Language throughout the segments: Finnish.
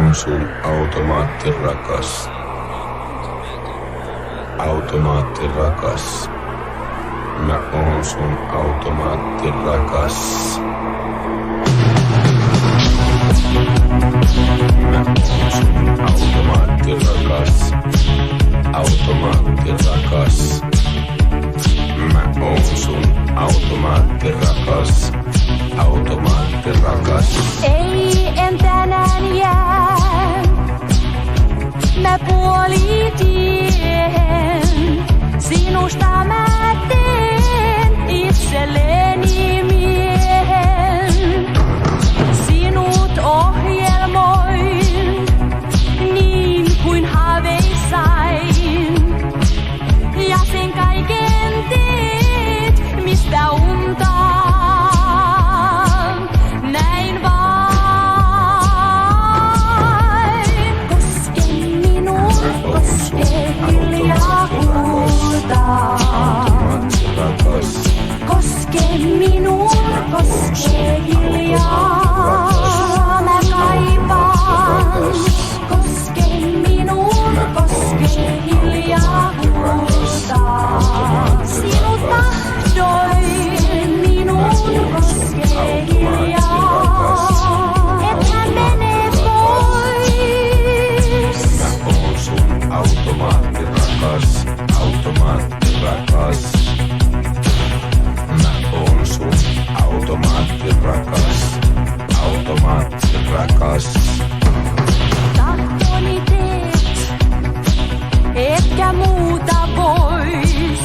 oon sun automaatti rakas. Automaatti rakas. Mä oon sun automaatti rakas. Mä oon sun automaatti rakas. Automaatti rakas. Mä oon sun automaatti rakas. Automaatti rakas. Ei, en tänään jää. Mä puolitien. Sinusta mä teen itselleni miehen. Sinut ohjelmoin niin kuin haaveissain. Ja sen kaiken teet, mistä untaan. Näin vain. Koske minun, koske hiljaa huutaa. Koske minun, koske hiljaa. Mä kaipaan. Koske minun, koske hiljaa huutaa. Sinut tahdoin minun, koske hiljaa. Ethän mene pois. Mä oon sun automaatti rakas. Automaatti rakas. Mä oon sun automaatti rakas. Automaatti rakas. Tahtoni teet, etkä muuta pois.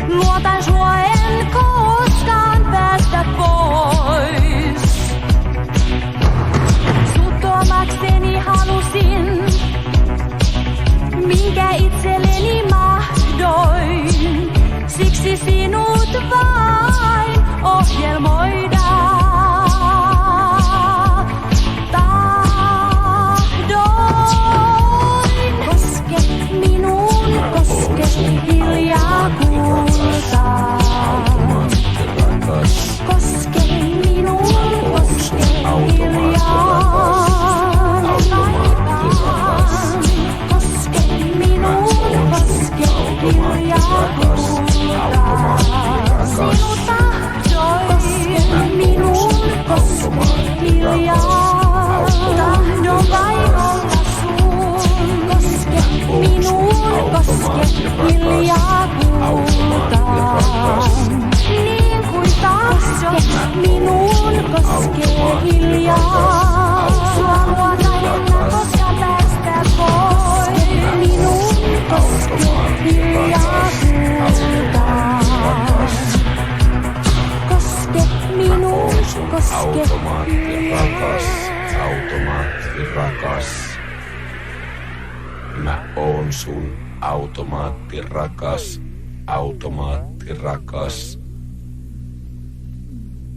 Luotan sua, en koskaan päästä pois. Sut omakseni halusin, minkä itselleni mahdoin. Siksi sinut vain ohjelmoidaan. Tahdoin. Koske minun, koske hiljaa kuultaa. Koske minun, koske hiljaa. Koske minun, koske hiljaa kuultaa. Sinut tahdoin. Koske minun, koske hiljaa. Tahdon vain olla sun. Koske minun, koske hiljaa kuultaa. Niin kuin tahdot minun, koske hiljaa. Sua luotan, en koskaan päästä pois. Minun, koske hiljaa kuultaa. Koske minun, koske Automaatti rakas. Automaatti rakas. Mä oon sun automaatti rakas. Automaatti rakas.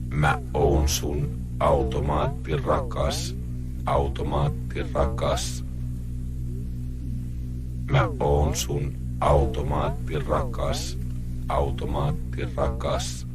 Mä oon sun automaatti rakas. Automaatti rakas. Mä oon sun automaatti rakas. Automaatti rakas.